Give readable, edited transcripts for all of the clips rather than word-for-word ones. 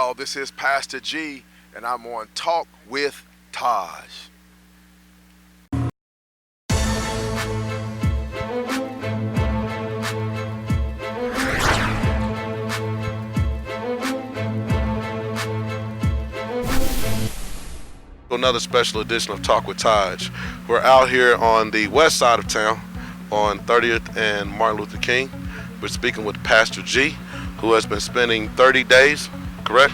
y'all. This is Pastor G, and I'm on Talk with Taj. Another special edition of Talk with Taj. We're out here on the west side of town on 30th and Martin Luther King. We're speaking with Pastor G, who has been spending 30 days, correct?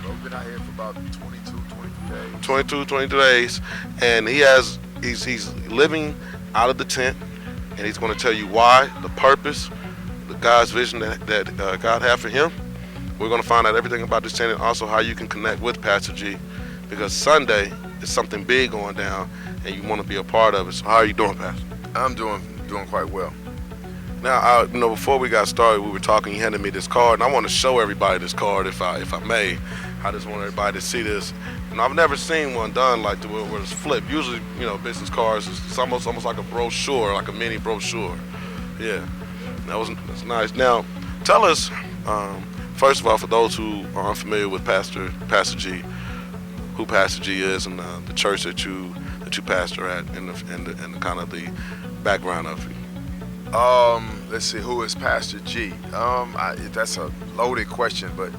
I've been out here for about 22 days. 22 days, and he's living out of the tent, and he's going to tell you why, the purpose, the God's vision that God had for him. We're going to find out everything about this tent and also how you can connect with Pastor G, because Sunday is something big going down, and you want to be a part of it. So how are you doing, Pastor? I'm doing quite well. Now, before we got started, we were talking. You handed me this card, and I want to show everybody this card, if I may. I just want everybody to see this. I've never seen one done like the where it's flipped. Usually, business cards, it's almost like a brochure, like a mini brochure. Yeah, that's nice. Now, tell us, first of all, for those who are unfamiliar with Pastor G, who Pastor G is, and the church that you pastor at, and the kind of the background of it. Let's see, who is Pastor G? That's a loaded question, but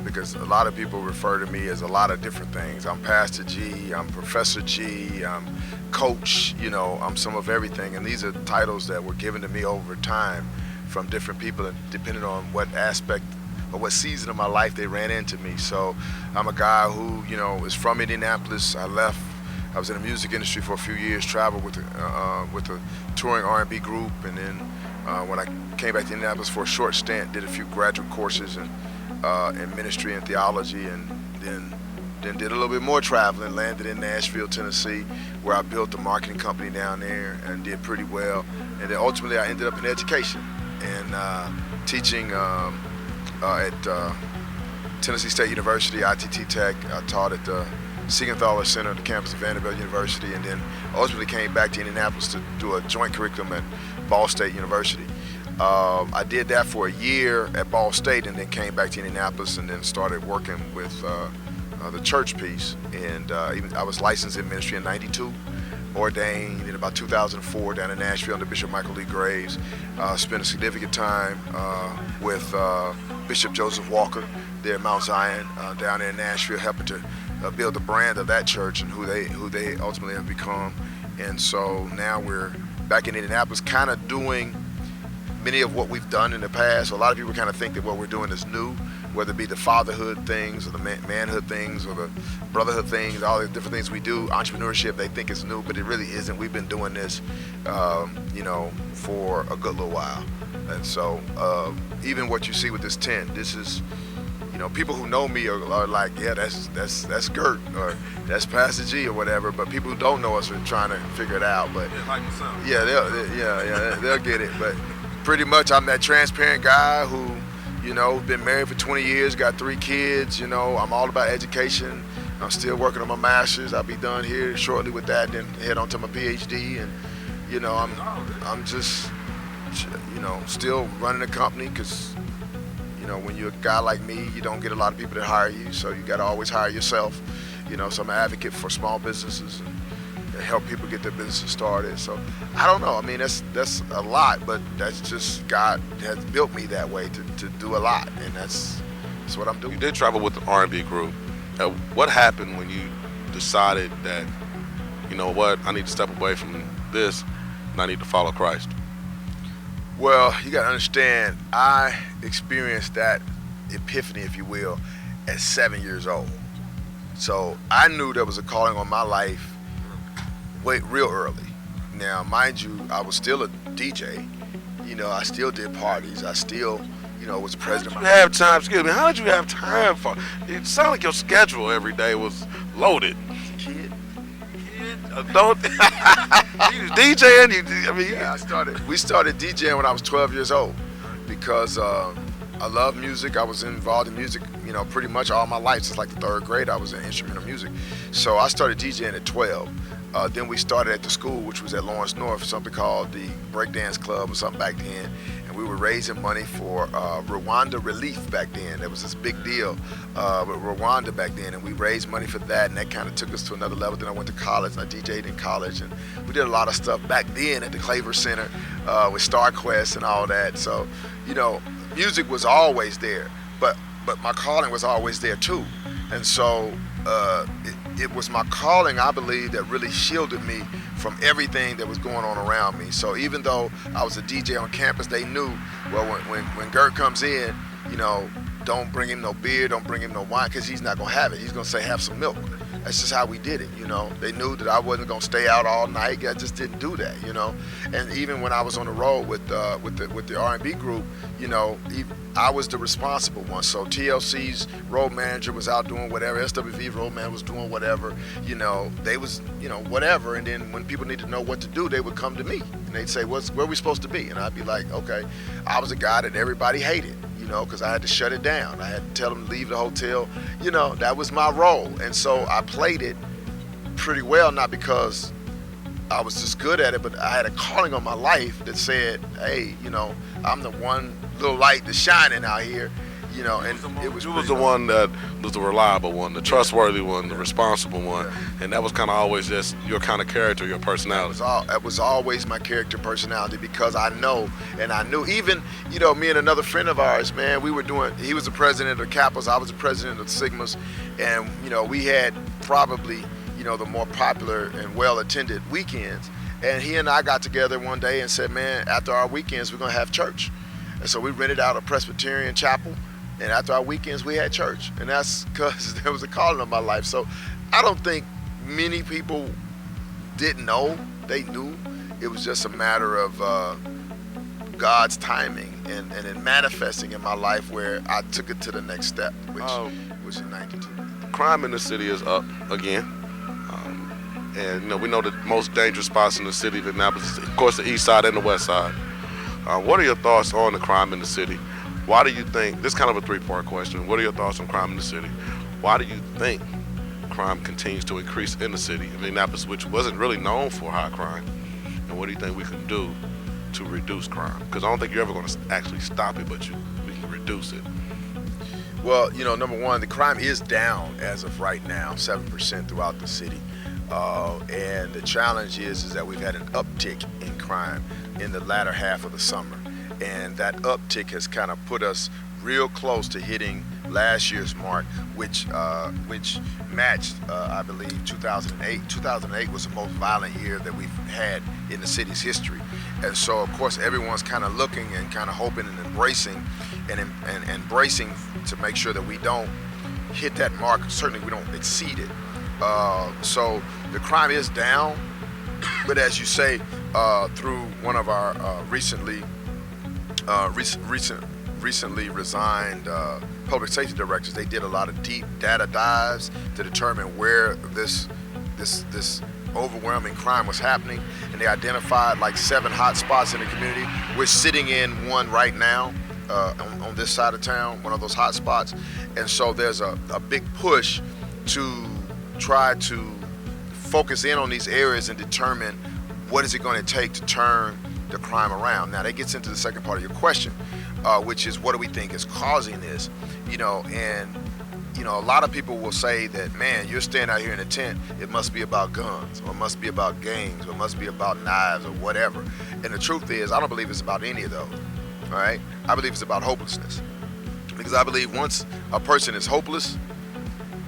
because a lot of people refer to me as a lot of different things. I'm Pastor G, I'm Professor G, I'm Coach, I'm some of everything, and these are titles that were given to me over time from different people, and depending on what aspect or what season of my life they ran into me. So I'm a guy who, is from Indianapolis. I was in the music industry for a few years, traveled with a touring R&B group, and then when I came back to Indianapolis for a short stint, did a few graduate courses in ministry and theology, and then did a little bit more traveling, landed in Nashville, Tennessee, where I built a marketing company down there and did pretty well. And then ultimately I ended up in education and teaching at Tennessee State University, ITT Tech. I taught at the Siegenthaler Center, the campus of Vanderbilt University, and then ultimately came back to Indianapolis to do a joint curriculum at Ball State University. I did that for a year at Ball State, and then came back to Indianapolis, and then started working with the church piece. And even I was licensed in ministry in '92, ordained in about 2004 down in Nashville under Bishop Michael Lee Graves. Spent a significant time with Bishop Joseph Walker there at Mount Zion down there in Nashville, helping to build the brand of that church and who they ultimately have become. And so now we're back in Indianapolis, kind of doing many of what we've done in the past. So a lot of people kind of think that what we're doing is new, whether it be the fatherhood things or the manhood things or the brotherhood things, all the different things we do. Entrepreneurship, they think is new, but it really isn't. We've been doing this, for a good little while. And so even what you see with this tent, this is, people who know me are like, yeah, that's Gert, or that's Pastor G, or whatever. But people who don't know us are trying to figure it out. But yeah, they'll get it. But pretty much, I'm that transparent guy who, been married for 20 years, got 3 kids. I'm all about education. I'm still working on my master's. I'll be done here shortly with that, then head on to my PhD. And I'm just, still running a company, because when you're a guy like me, you don't get a lot of people that hire you, so you got to always hire yourself. So I'm an advocate for small businesses and help people get their businesses started. So I don't know. I mean, that's a lot, but that's just God has built me that way to do a lot, and that's what I'm doing. You did travel with the R&B group. What happened when you decided that, I need to step away from this and I need to follow Christ? Well, you got to understand, I experienced that epiphany, if you will, at 7 years old. So I knew there was a calling on my life real early. Now, mind you, I was still a DJ. I still did parties. I still, was president. How did you have time? Excuse me. How did you have time for? It sounded like your schedule every day was loaded. Kid, adult. You was DJing. Yeah, we started DJing when I was 12 years old, because I love music. I was involved in music, pretty much all my life. Since like the 3rd grade, I was in instrumental music. So I started DJing at 12. Then we started at the school, which was at Lawrence North, something called the Breakdance Club or something back then. And we were raising money for Rwanda relief back then. There was this big deal with Rwanda back then, and we raised money for that, and that kind of took us to another level. Then I went to college, and I DJ'd in college, and we did a lot of stuff back then at the Claver Center with StarQuest and all that. So, music was always there, but my calling was always there too. And so it was my calling, I believe, that really shielded me from everything that was going on around me. So even though I was a DJ on campus, they knew, well, when Gert comes in, don't bring him no beer, don't bring him no wine, because he's not going to have it. He's going to say, have some milk. That's just how we did it, They knew that I wasn't going to stay out all night. I just didn't do that, And even when I was on the road with the R&B group, I was the responsible one. So TLC's road manager was out doing whatever. SWV road man was doing whatever. They was, whatever. And then when people needed to know what to do, they would come to me. And they'd say, where are we supposed to be? And I'd be like, okay. I was a guy that everybody hated, because I had to shut it down. I had to tell them to leave the hotel. That was my role. And so I played it pretty well, not because I was just good at it, but I had a calling on my life that said, hey, I'm the one little light that's shining out here, and it was. You was the one that was the reliable one, the trustworthy one, the responsible one, and that was kind of always just your kind of character, your personality. It was always my character, personality, because I know, and I knew. Even, me and another friend of ours, man, we were doing. He was the president of Kappas, I was the president of the Sigmas, and we had probably, the more popular and well-attended weekends. And he and I got together one day and said, man, after our weekends, we're going to have church. And so we rented out a Presbyterian chapel, and after our weekends, we had church. And that's because there was a calling on my life. So I don't think many people didn't know. They knew. It was just a matter of God's timing and it manifesting in my life where I took it to the next step, which was in 92. Crime in the city is up again. And we know the most dangerous spots in the city of Annapolis, of course, the east side and the west side. What are your thoughts on the crime in the city? Why do you think, this is kind of a three-part question, what are your thoughts on crime in the city? Why do you think crime continues to increase in the city of Annapolis, which wasn't really known for high crime? And what do you think we can do to reduce crime? Because I don't think you're ever going to actually stop it, but we can reduce it. Well, number one, the crime is down as of right now, 7% throughout the city. And the challenge is that we've had an uptick in crime in the latter half of the summer. And that uptick has kind of put us real close to hitting last year's mark, which matched, I believe, 2008. 2008 was the most violent year that we've had in the city's history. And so, of course, everyone's kind of looking and kind of hoping and embracing to make sure that we don't hit that mark. Certainly, we don't exceed it. So the crime is down, but as you say, through one of our recently resigned public safety directors, they did a lot of deep data dives to determine where this overwhelming crime was happening, and they identified like 7 hot spots in the community. We're sitting in one right now on this side of town, one of those hot spots, and so there's a big push to try to focus in on these areas and determine what is it going to take to turn the crime around. Now that gets into the second part of your question, which is what do we think is causing this? A lot of people will say that, man, you're staying out here in a tent, it must be about guns, or it must be about gangs, or it must be about knives, or whatever. And the truth is, I don't believe it's about any of those, all right? I believe it's about hopelessness. Because I believe once a person is hopeless,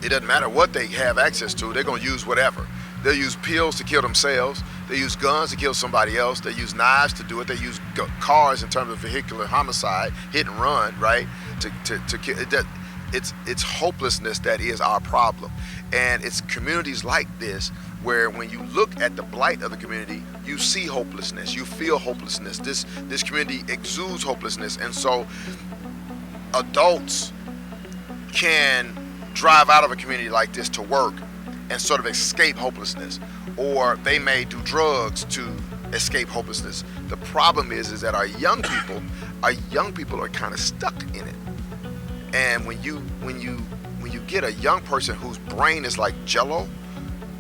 it doesn't matter what they have access to, they're gonna use whatever. They'll use pills to kill themselves, they use guns to kill somebody else, they use knives to do it, they use cars in terms of vehicular homicide, hit and run, right? To kill. It's hopelessness that is our problem. And it's communities like this where when you look at the blight of the community, you see hopelessness, you feel hopelessness. This community exudes hopelessness. And so adults can drive out of a community like this to work and sort of escape hopelessness, or they may do drugs to escape hopelessness. The problem is that our young people are kind of stuck in it. And when you get a young person whose brain is like Jell-O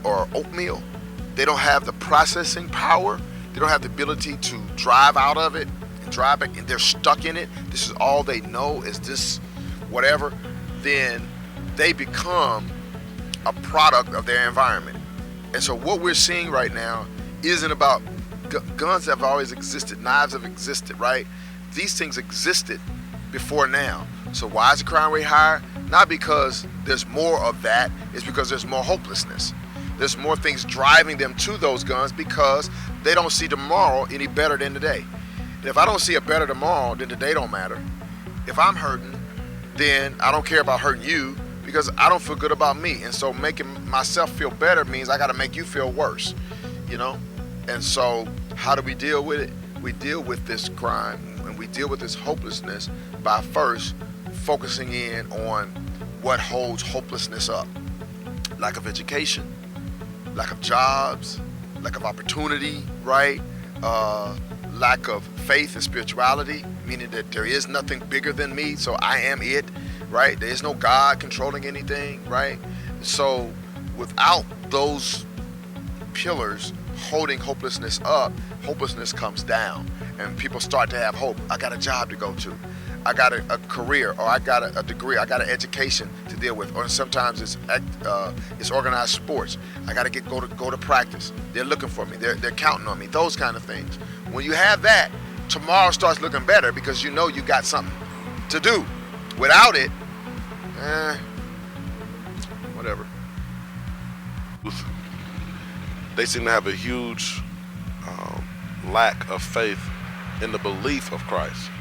or oatmeal, they don't have the processing power, they don't have the ability to drive out of it drive back and they're stuck in it, this is all they know is this whatever, then they become a product of their environment. And so what we're seeing right now isn't about guns have always existed, knives have existed, right? These things existed before now. So why is the crime rate higher? Not because there's more of that, it's because there's more hopelessness. There's more things driving them to those guns because they don't see tomorrow any better than today. And if I don't see a better tomorrow, then today don't matter. If I'm hurting, then I don't care about hurting you because I don't feel good about me. And so making myself feel better means I got to make you feel worse, you know? And so how do we deal with it? We deal with this crime and we deal with this hopelessness by first focusing in on what holds hopelessness up. Lack of education, lack of jobs, lack of opportunity, right? Lack of faith and spirituality, meaning that there is nothing bigger than me, so I am it, right? There is no God controlling anything, right? So without those pillars holding hopelessness up, hopelessness comes down and people start to have hope. I got a job to go to. I got a career, or I got a degree, I got an education to deal with, or sometimes it's organized sports. I got to go to practice. They're looking for me. They're counting on me. Those kind of things. When you have that, tomorrow starts looking better because you know you got something to do. Without it, whatever. They seem to have a huge lack of faith in the belief of Christ.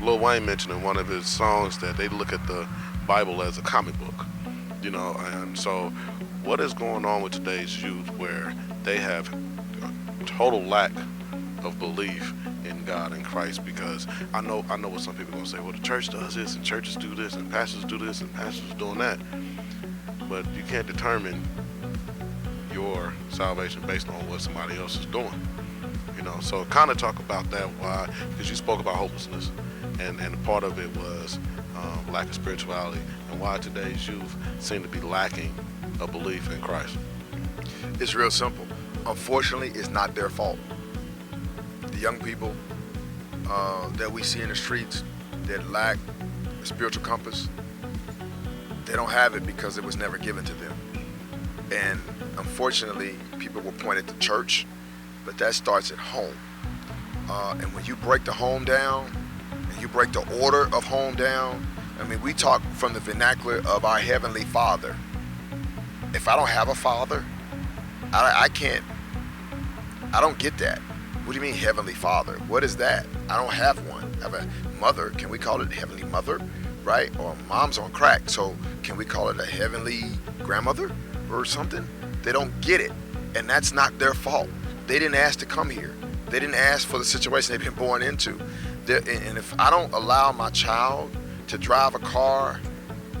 Lil Wayne mentioned in one of his songs that they look at the Bible as a comic book, and so what is going on with today's youth where they have a total lack of belief in God and Christ? Because I know what some people are going to say, well, the church does this and churches do this and pastors do this and pastors doing that, but you can't determine your salvation based on what somebody else is doing. So kind of talk about that, why, because you spoke about hopelessness, and part of it was lack of spirituality, and why today's youth seem to be lacking a belief in Christ. It's real simple. Unfortunately, it's not their fault. The young people that we see in the streets that lack a spiritual compass, they don't have it because it was never given to them. And unfortunately, people will point at the church, but that starts at home. And when you break the home down, and you break the order of home down, I mean, we talk from the vernacular of our Heavenly Father. If I don't have a father, I don't get that. What do you mean Heavenly Father? What is that? I don't have one. I have a mother. Can we call it Heavenly Mother, right? Or mom's on crack, so can we call it a Heavenly Grandmother or something? They don't get it, and that's not their fault. They didn't ask to come here. They didn't ask for the situation they've been born into. And if I don't allow my child to drive a car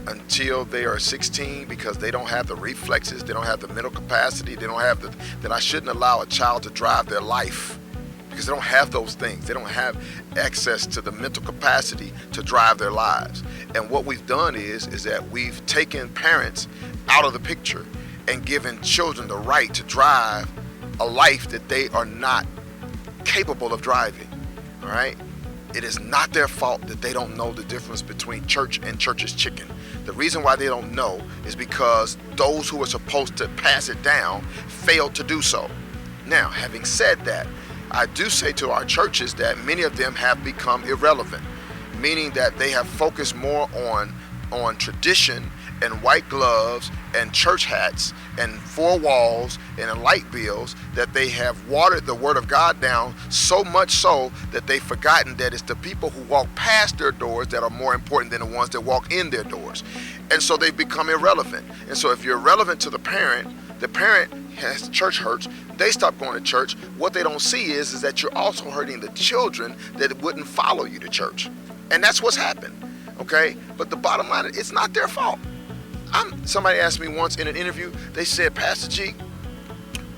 until they are 16 because they don't have the reflexes, they don't have the mental capacity, they don't have then I shouldn't allow a child to drive their life because they don't have those things. They don't have access to the mental capacity to drive their lives. And what we've done is that we've taken parents out of the picture and given children the right to drive a life that they are not capable of driving, all right? It is not their fault that they don't know the difference between church and church's chicken. The reason why they don't know is because those who are supposed to pass it down failed to do so. Now, having said that, I do say to our churches that many of them have become irrelevant, meaning that they have focused more on tradition and white gloves and church hats and four walls and light bills, that they have watered the word of God down so much so that they've forgotten that it's the people who walk past their doors that are more important than the ones that walk in their doors. And so they've become irrelevant. And so if you're relevant to the parent has church hurts, they stop going to church. What they don't see is that you're also hurting the children that wouldn't follow you to church. And that's what's happened, okay? But the bottom line is it's not their fault. Somebody asked me once in an interview, they said, Pastor G,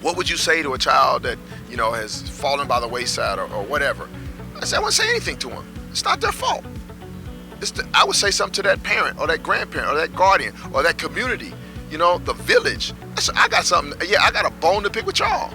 what would you say to a child that, has fallen by the wayside or whatever? I said, I wouldn't say anything to them. It's not their fault. I would say something to that parent or that grandparent or that guardian or that community, the village. I got something, I got a bone to pick with y'all.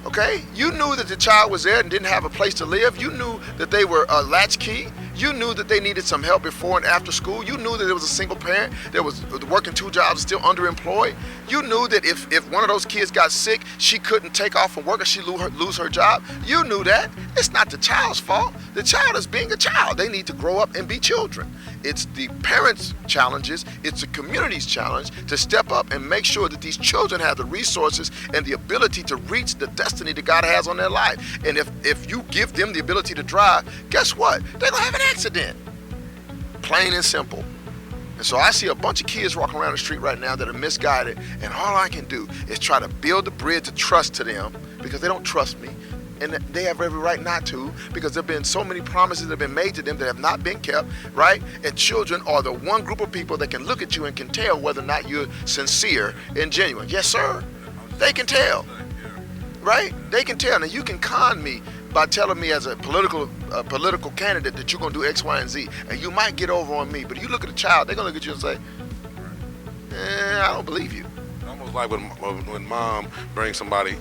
Okay, you knew that the child was there and didn't have a place to live. You knew that they were latchkey. You knew that they needed some help before and after school. You knew that there was a single parent that was working 2 jobs and still underemployed. You knew that if one of those kids got sick, she couldn't take off from work or she lose her job. You knew that. It's not the child's fault. The child is being a child. They need to grow up and be children. It's the parents' challenges, it's the community's challenge to step up and make sure that these children have the resources and the ability to reach the destiny that God has on their life. And if you give them the ability to drive, guess what? They're gonna have an accident. Plain and simple. And so I see a bunch of kids walking around the street right now that are misguided, and all I can do is try to build a bridge of trust to them because they don't trust me. And they have every right not to, because there have been so many promises that have been made to them that have not been kept, right? And children are the one group of people that can look at you and can tell whether or not you're sincere and genuine. Yes, sir. They can tell, right? They can tell. Now, you can con me by telling me as a political candidate that you're going to do X, Y, and Z, and you might get over on me. But you look at a child, they're going to look at you and say, I don't believe you. Almost like when mom brings somebody,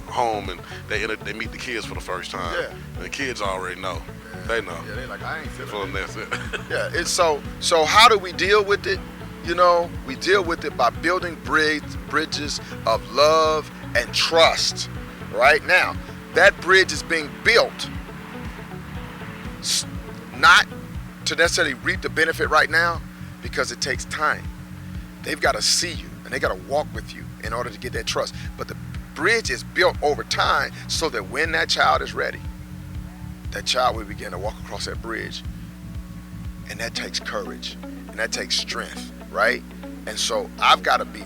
home and they meet the kids for the first time. Yeah. And the kids already know. Yeah. They know. Yeah, they're like, I ain't feeling that's it. Yeah, it's so how do we deal with it? We deal with it by building bridges of love and trust. Right now, that bridge is being built not to necessarily reap the benefit right now, because it takes time. They've got to see you and they got to walk with you in order to get that trust. But the bridge is built over time so that when that child is ready, that child will begin to walk across that bridge. And that takes courage and that takes strength, right? And so I've got to be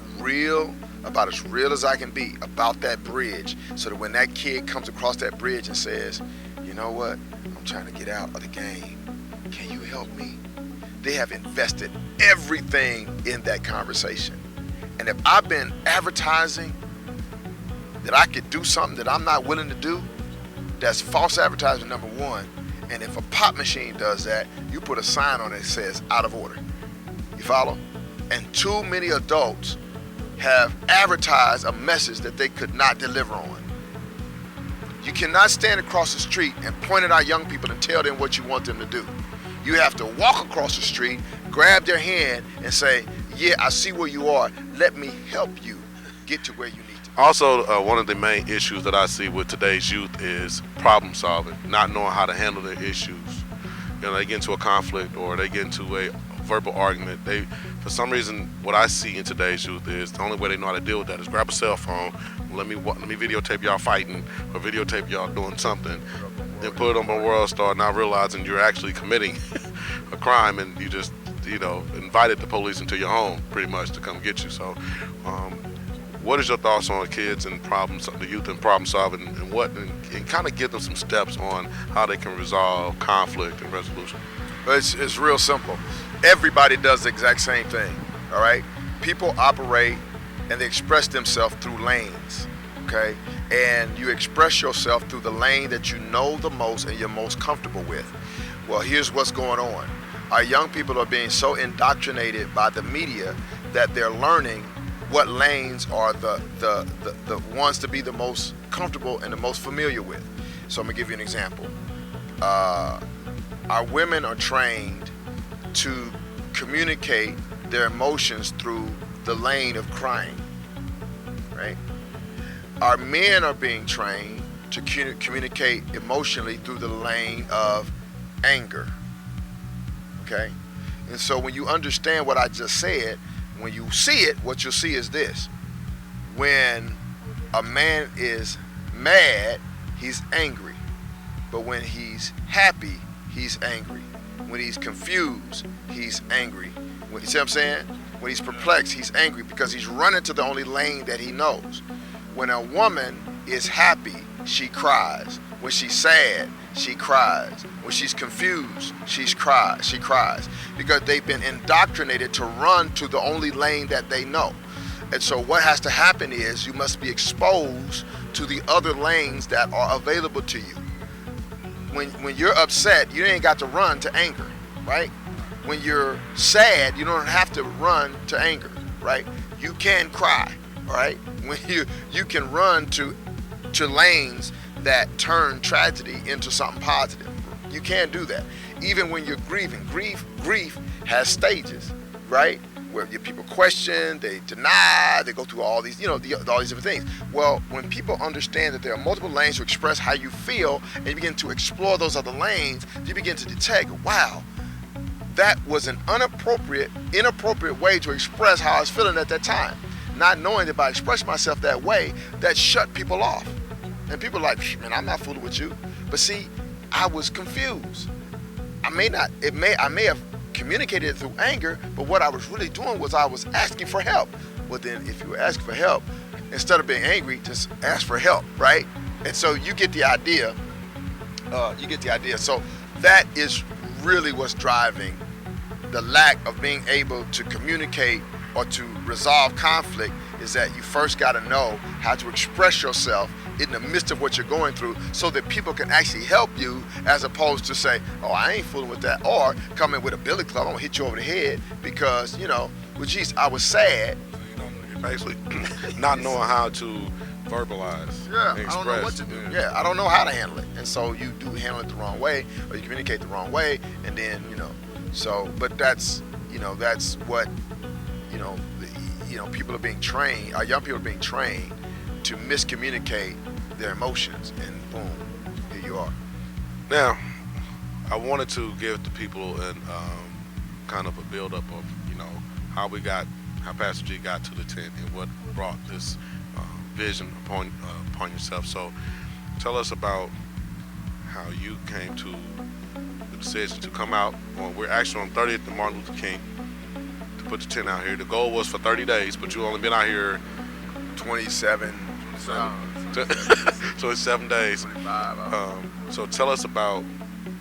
about as real as I can be about that bridge, so that when that kid comes across that bridge and says, you know what, I'm trying to get out of the game, can you help me? They have invested everything in that conversation. And if I've been advertising that I could do something that I'm not willing to do, that's false advertising, number one. And if a pop machine does that, you put a sign on it that says out of order. You follow? And too many adults have advertised a message that they could not deliver on. You cannot stand across the street and point at our young people and tell them what you want them to do. You have to walk across the street, grab their hand and say, yeah, I see where you are. Let me help you get to where you need to. Also, one of the main issues that I see with today's youth is problem solving, not knowing how to handle their issues. They get into a conflict or they get into a verbal argument. For some reason, what I see in today's youth is the only way they know how to deal with that is grab a cell phone, let me videotape y'all fighting or videotape y'all doing something, then put it on World Star, not realizing you're actually committing a crime, and you just invited the police into your home pretty much to come get you. So what is your thoughts on kids and the youth and problem solving, and kind of give them some steps on how they can resolve conflict and resolution? It's real simple. Everybody does the exact same thing, all right? People operate and they express themselves through lanes, okay? And you express yourself through the lane that you know the most and you're most comfortable with. Well, here's what's going on. Our young people are being so indoctrinated by the media that they're learning what lanes are the ones to be the most comfortable and the most familiar with. So I'm gonna give you an example. Our women are trained to communicate their emotions through the lane of crying, right? Our men are being trained to communicate emotionally through the lane of anger, okay? And so when you understand what I just said, when you see it, what you'll see is this. When a man is mad, he's angry. But when he's happy, he's angry. When he's confused, he's angry. You see what I'm saying? When he's perplexed, he's angry because he's running to the only lane that he knows. When a woman is happy, she cries. When she's sad, she cries. When she's confused, she cries. Because they've been indoctrinated to run to the only lane that they know. And so what has to happen is you must be exposed to the other lanes that are available to you. When you're upset, you ain't got to run to anger, right? When you're sad, you don't have to run to anger, right? You can cry, all right? When you can run to to lanes that turn tragedy into something positive. You can't do that. Even when you're grieving, grief has stages, right? Where people question, they deny, they go through all these, all these different things. Well, when people understand that there are multiple lanes to express how you feel, and you begin to explore those other lanes, you begin to detect, wow, that was an inappropriate way to express how I was feeling at that time. Not knowing that by expressing myself that way, that shut people off. And people are like, man, I'm not fooling with you. But see, I was confused. I may have communicated it through anger, but what I was really doing was I was asking for help. Well, then if you were asking for help, instead of being angry, just ask for help, right? And so you get the idea. So that is really what's driving the lack of being able to communicate or to resolve conflict, is that you first got to know how to express yourself in the midst of what you're going through, so that people can actually help you, as opposed to say, oh, I ain't fooling with that, or come in with a billy club, I'm gonna hit you over the head because, well, geez, I was sad. You're basically not knowing how to verbalize. Yeah, and express. I don't know what to do. Yeah, I don't know how to handle it, and so you do handle it the wrong way, or you communicate the wrong way, and then but that's what people are being trained. Our young people are being trained to miscommunicate their emotions, and boom, here you are. Now, I wanted to give the people kind of a build-up of how Pastor G got to the tent and what brought this vision upon yourself. So, tell us about how you came to the decision to come out. We're actually on 30th and Martin Luther King to put the tent out here. The goal was for 30 days, but you only been out here 27. So it's 7 days. 25. So tell us about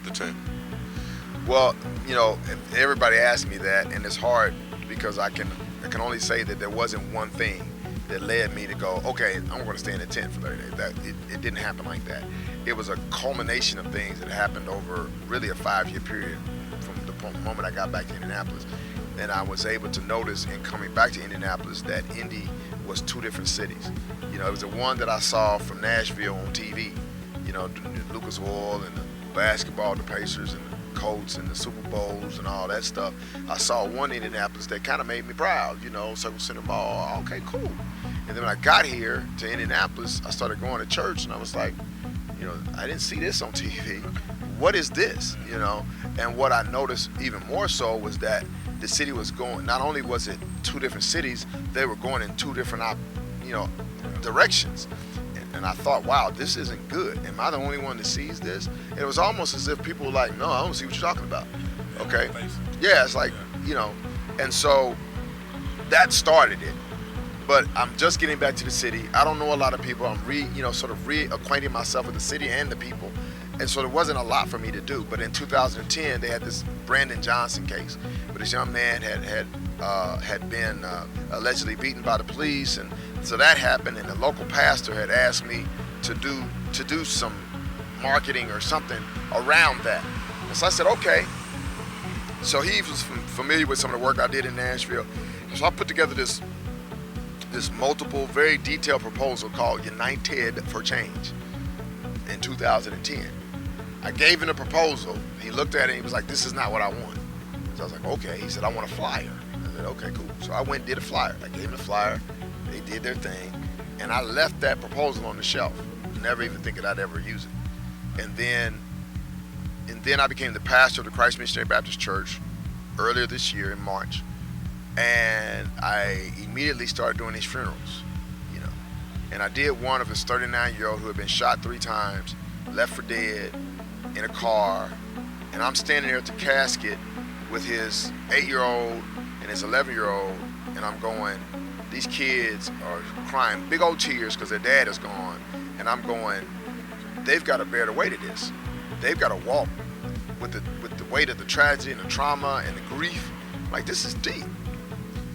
the tent. Well, everybody asks me that, and it's hard because I can only say that there wasn't one thing that led me to go, okay, I'm going to stay in the tent for 30 days. It didn't happen like that. It was a culmination of things that happened over really a 5-year period from the moment I got back to Indianapolis. And I was able to notice in coming back to Indianapolis that Indy was 2 different cities. It was the one that I saw from Nashville on TV, Lucas Oil and the basketball, the Pacers and the Colts and the Super Bowls and all that stuff. I saw one in Indianapolis that kind of made me proud, Circle Center Mall, okay, cool. And then when I got here to Indianapolis, I started going to church, and I was like, I didn't see this on TV. What is this, And what I noticed even more so was that the city was going, not only was it 2 different cities, they were going in 2 different, directions. And I thought, wow, this isn't good. Am I the only one that sees this? And it was almost as if people were like, no, I don't see what you're talking about. Okay? Yeah, it's like, and so that started it. But I'm just getting back to the city. I don't know a lot of people. I'm reacquainting myself with the city and the people. And so there wasn't a lot for me to do. But in 2010, they had this Brandon Johnson case, where this young man had been allegedly beaten by the police, and so that happened. And the local pastor had asked me to do some marketing or something around that. And so I said, okay. So he was familiar with some of the work I did in Nashville, and so I put together this multiple, very detailed proposal called United for Change in 2010. I gave him the proposal. He looked at it and he was like, this is not what I want. So I was like, okay. He said, I want a flyer. I said, okay, cool. So I went and did a flyer. I gave him the flyer. They did their thing. And I left that proposal on the shelf, never even thinking I'd ever use it. And then I became the pastor of the Christ Missionary Baptist Church earlier this year in March. And I immediately started doing these funerals, And I did one of his 39-year-old who had been shot 3 times, left for dead in a car. And I'm standing there at the casket with his 8-year-old and his 11-year-old. And I'm going, these kids are crying big old tears because their dad is gone. And I'm going, they've got to bear the weight of this. They've got to walk with the weight of the tragedy and the trauma and the grief. Like, this is deep.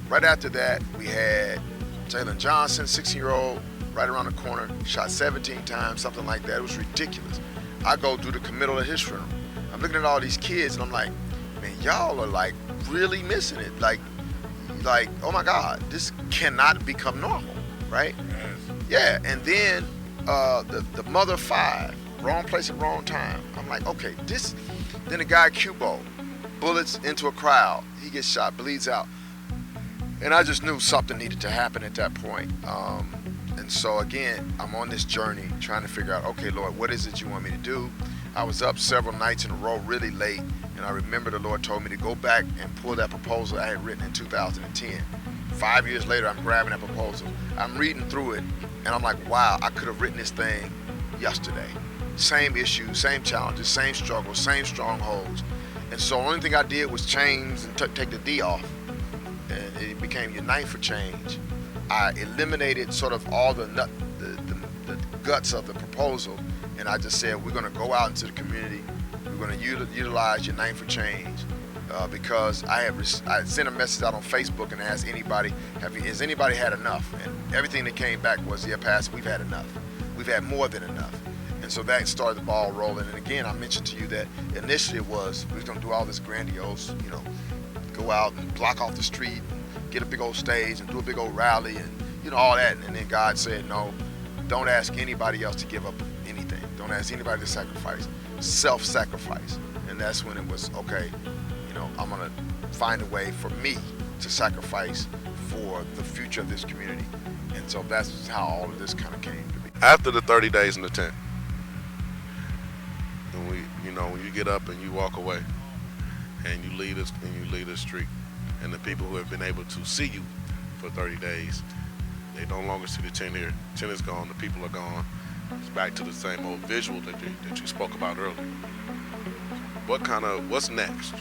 Right after that, we had Jalen Johnson, 16-year-old, right around the corner, shot 17 times, something like that. It was ridiculous. I go do the committal at his funeral. I'm looking at all these kids, and I'm like, man, y'all are like really missing it. Like, oh my God, this cannot become normal, right? Yeah, and then the mother of five, wrong place at wrong time. I'm like, okay, this. Then the guy Cubo, bullets into a crowd. He gets shot, bleeds out, and I just knew something needed to happen at that point. And so again, I'm on this journey trying to figure out, okay, Lord, what is it you want me to do? I was up several nights in a row, really late, and I remember the Lord told me to go back and pull that proposal I had written in 2010. 5 years later, I'm grabbing that proposal. I'm reading through it, and I'm like, wow, I could have written this thing yesterday. Same issues, same challenges, same struggles, same strongholds. And so the only thing I did was change and take the D off, and it became Unite for Change. I eliminated sort of all the guts of the proposal, and I just said, we're going to go out into the community. We're going to utilize Unite for Change, because I sent a message out on Facebook and asked anybody, has anybody had enough? And everything that came back was, yeah, Pastor, we've had enough. We've had more than enough. And so that started the ball rolling. And again, I mentioned to you that initially it was, we was going to do all this grandiose, go out and block off the street, get a big old stage and do a big old rally and, all that. And then God said, no, don't ask anybody else to give up anything. Don't ask anybody to sacrifice. Self-sacrifice. And that's when it was, okay, I'm going to find a way for me to sacrifice for the future of this community. And so that's how all of this kind of came to be. After the 30 days in the tent, when you get up and you walk away and you lead a street, and the people who have been able to see you for 30 days, they no longer see the tent here. The tent is gone, the people are gone. It's back to the same old visual that you spoke about earlier. What's next?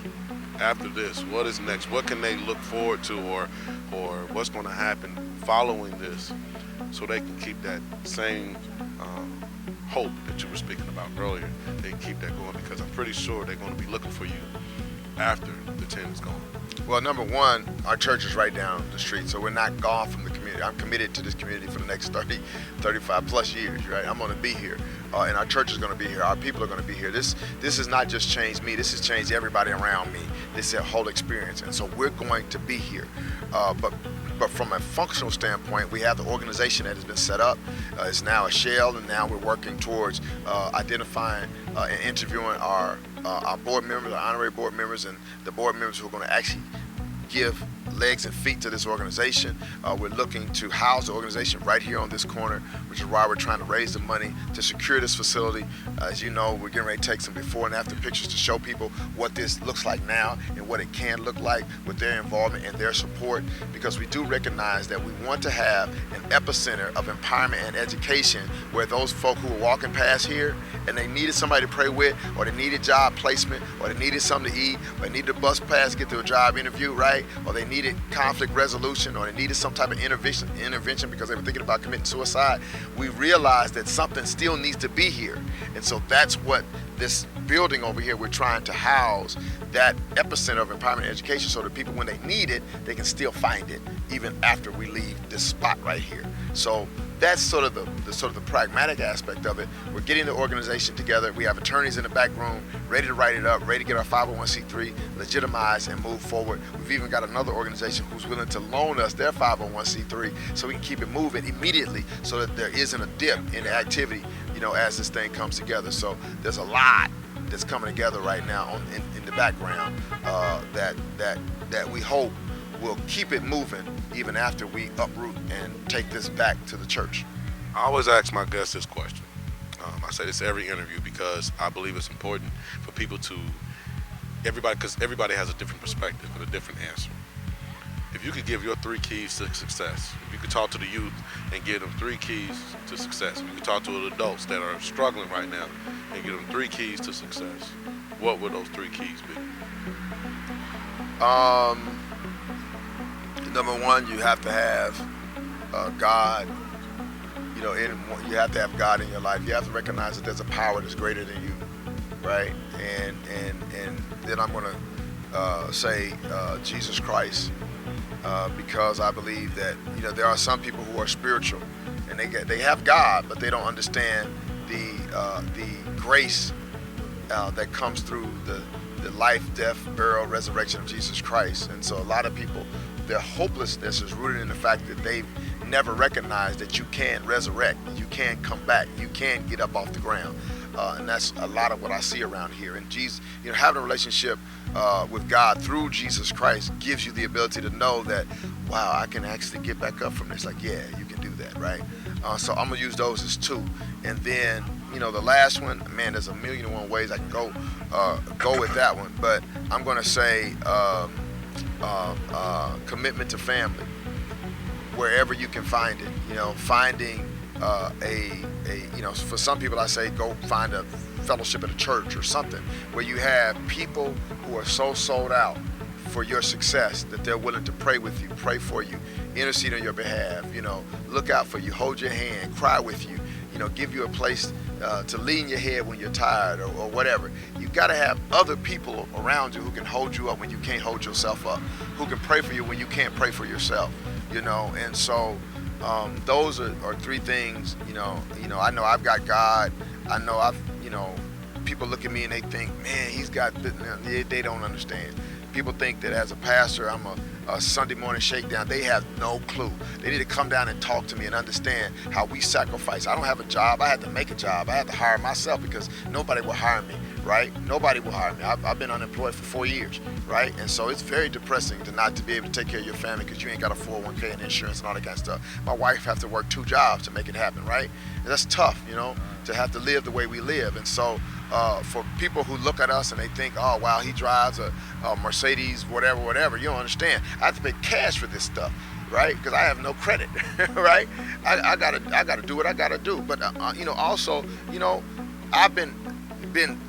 After this, what is next? What can they look forward to, or what's going to happen following this, so they can keep that same hope that you were speaking about earlier? They can keep that going, because I'm pretty sure they're going to be looking for you after the tent is gone. Well, number one, our church is right down the street, so we're not gone from the community. I'm committed to this community for the next 30, 35 plus years, right? I'm going to be here, and our church is going to be here. Our people are going to be here. This has not just changed me. This has changed everybody around me. This is a whole experience, and so we're going to be here. But from a functional standpoint, we have the organization that has been set up. It's now a shell, and now we're working towards identifying and interviewing our board members, our honorary board members, and the board members who are going to actually give legs and feet to this organization. We're looking to house the organization right here on this corner, which is why we're trying to raise the money to secure this facility. As you know, we're getting ready to take some before and after pictures to show people what this looks like now and what it can look like with their involvement and their support, because we do recognize that we want to have an epicenter of empowerment and education, where those folk who were walking past here and they needed somebody to pray with, or they needed job placement, or they needed something to eat, or they needed a bus pass to get to a job interview, right? Or they needed conflict resolution, or they needed some type of intervention because they were thinking about committing suicide. We realized that something still needs to be here. And so that's what this building over here, we're trying to house that epicenter of empowerment and education, so that people, when they need it, they can still find it even after we leave this spot right here. So that's sort of the pragmatic aspect of it. We're getting the organization together. We have attorneys in the back room ready to write it up, ready to get our 501c3 legitimized and move forward. We've even got another organization who's willing to loan us their 501c3 so we can keep it moving immediately, so that there isn't a dip in the activity, as this thing comes together. So there's a lot that's coming together right now in the background that we hope will keep it moving even after we uproot and take this back to the church. I always ask my guests this question. I say this every interview, because I believe it's important for people because everybody has a different perspective and a different answer. If you could give your 3 keys to success, if you could talk to the youth and give them 3 keys to success, if you could talk to the adults that are struggling right now and give them 3 keys to success, what would those 3 keys be? Number one, you have to have God. You have to have God in your life. You have to recognize that there's a power that's greater than you, right? And then I'm going to say Jesus Christ, because I believe that there are some people who are spiritual and they have God, but they don't understand the grace that comes through the life, death, burial, resurrection of Jesus Christ. And so a lot of people their hopelessness is rooted in the fact that they've never recognized that you can resurrect, you can come back, you can get up off the ground. And that's a lot of what I see around here. And Jesus, having a relationship with God through Jesus Christ gives you the ability to know that, wow, I can actually get back up from this. Like, yeah, you can do that, right? So I'm gonna use those as two. And then, the last one, man, there's a million and one ways I can go with that one. But I'm gonna say commitment to family, wherever you can find it. Finding for some people I say go find a fellowship at a church or something where you have people who are so sold out for your success that they're willing to pray with you, pray for you, intercede on your behalf, look out for you, hold your hand, cry with you, give you a place to lean your head when you're tired or whatever. You got to have other people around you who can hold you up when you can't hold yourself up, who can pray for you when you can't pray for yourself, and so those are three things. I know I've got God. I know people look at me and they think, man, he's got this. They don't understand. People think that as a pastor, I'm a Sunday morning shakedown. They have no clue. They need to come down and talk to me and understand how we sacrifice. I don't have a job. I had to make a job. I had to hire myself because nobody will hire me, right? Nobody will hire me. I've been unemployed for 4 years, right? And so it's very depressing to not to be able to take care of your family because you ain't got a 401k and insurance and all that kind of stuff. My wife has to work 2 jobs to make it happen, right? And that's tough, to have to live the way we live. And so for people who look at us and they think, oh, wow, he drives a Mercedes, whatever, you don't understand. I have to pay cash for this stuff, right? Because I have no credit, right? I gotta do what I gotta do. But also, I've been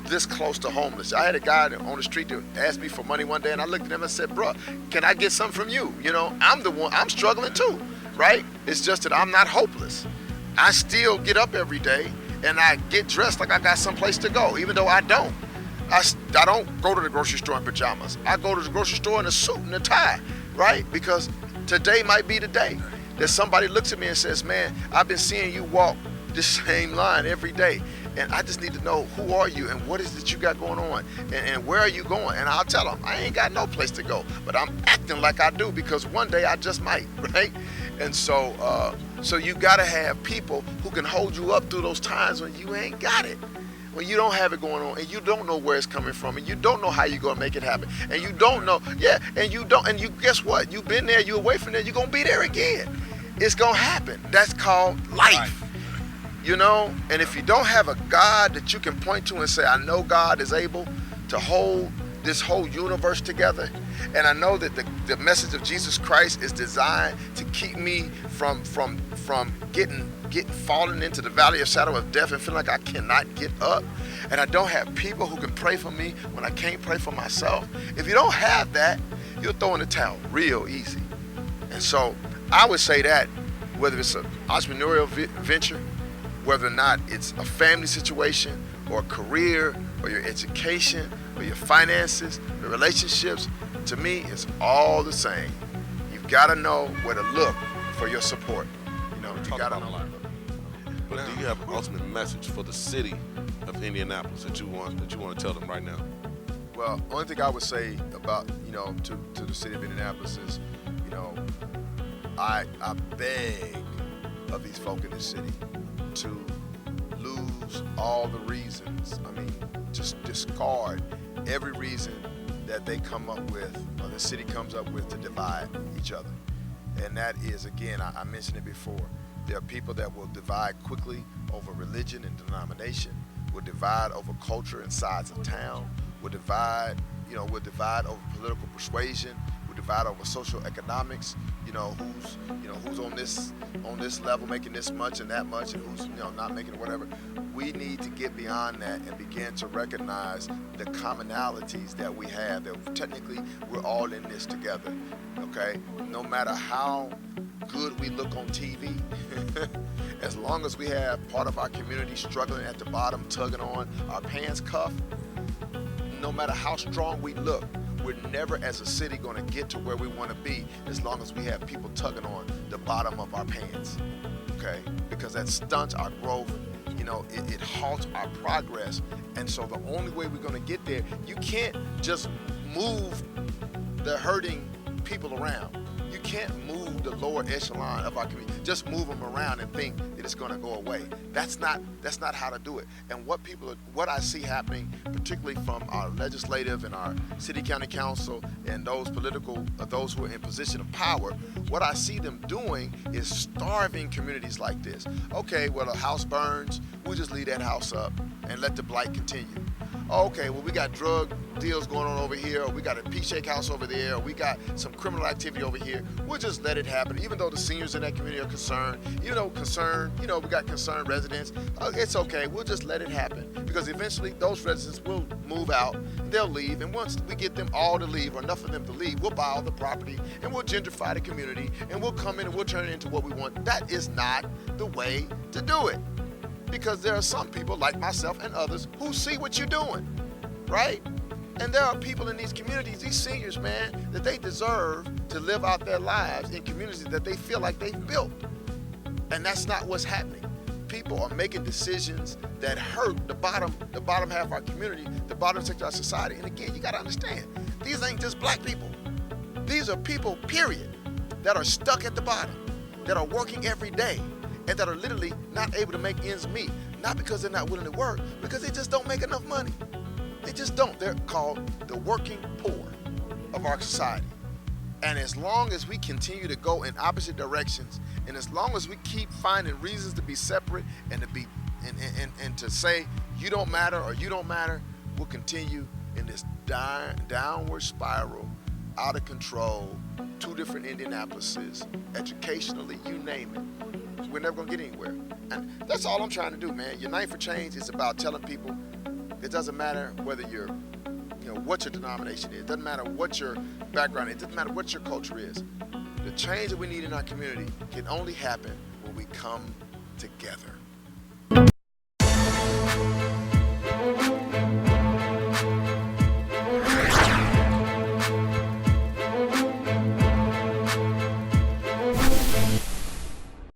this close to homeless. I had a guy on the street that asked me for money one day, and I looked at him and said, bro, can I get something from you? I'm struggling too, right? It's just that I'm not hopeless. I still get up every day and I get dressed like I got someplace to go, even though I don't. I don't go to the grocery store in pajamas. I go to the grocery store in a suit and a tie, right? Because today might be the day that somebody looks at me and says, man, I've been seeing you walk this same line every day, and I just need to know, who are you and what is it you got going on, and where are you going? And I'll tell them, I ain't got no place to go, but I'm acting like I do because one day I just might, right? And so you gotta have people who can hold you up through those times when you ain't got it, when you don't have it going on, and you don't know where it's coming from, and you don't know how you're gonna make it happen, and you don't know, and you guess what? You've been there, you're away from there, you're gonna be there again. It's gonna happen. That's called life. And if you don't have a God that you can point to and say, I know God is able to hold this whole universe together, and I know that the message of Jesus Christ is designed to keep me from falling into the valley of shadow of death and feeling like I cannot get up, and I don't have people who can pray for me when I can't pray for myself. If you don't have that, you'll throw in the towel real easy. And so I would say that whether it's an entrepreneurial venture, whether or not it's a family situation or a career or your education or your finances, your relationships, to me, it's all the same. You've got to know where to look for your support. You got to know. But do you have an ultimate message for the city of Indianapolis that you want to tell them right now? Well, only thing I would say about, to the city of Indianapolis is, I beg of these folk in the city to lose all the reasons. Just discard every reason that they come up with, or the city comes up with, to divide each other. And that is, again, I mentioned it before, there are people that will divide quickly over religion and denomination, will divide over culture and sides of town, will divide over political persuasion, will divide over social economics, who's on this level making this much and that much, and who's not making whatever. We need to get beyond that and begin to recognize the commonalities that we have, that technically we're all in this together, okay? No matter how good we look on TV, as long as we have part of our community struggling at the bottom, tugging on our pants cuff, no matter how strong we look, we're never as a city going to get to where we want to be as long as we have people tugging on the bottom of our pants, okay? Because that stunts our growth, it halts our progress. And so the only way we're going to get there, you can't just move the hurting people around. can't move the lower echelon of our community, just move them around and think that it's going to go away. That's not how to do it. And what I see happening, particularly from our legislative and our city county council and those who are in position of power, what I see them doing is starving communities like this. Okay, well, a house burns, we'll just leave that house up and let the blight continue. Okay, well, we got drug deals going on over here, or we got a pea shake house over there, or we got some criminal activity over here. We'll just let it happen, even though the seniors in that community are concerned. We got concerned residents. It's okay, we'll just let it happen, because eventually those residents will move out, they'll leave, and once we get them all to leave, or enough of them to leave, we'll buy all the property, and we'll gentrify the community, and we'll come in and we'll turn it into what we want. That is not the way to do it. Because there are some people like myself and others who see what you're doing, right? And there are people in these communities, these seniors, man, that they deserve to live out their lives in communities that they feel like they've built. And that's not what's happening. People are making decisions that hurt the bottom half of our community, the bottom sector of our society. And again, you got to understand, these ain't just black people. These are people, period, that are stuck at the bottom, that are working every day, and that are literally not able to make ends meet. Not because they're not willing to work, because they just don't make enough money. They just don't. They're called the working poor of our society. And as long as we continue to go in opposite directions, and as long as we keep finding reasons to be separate and to be and to say you don't matter or you don't matter, we'll continue in this downward spiral, out of control, 2 different Indianapolises, educationally, you name it. We're never gonna get anywhere. And that's all I'm trying to do, man. Unite for Change is about telling people it doesn't matter whether what your denomination is. It doesn't matter what your background is. It doesn't matter what your culture is. The change that we need in our community can only happen when we come together.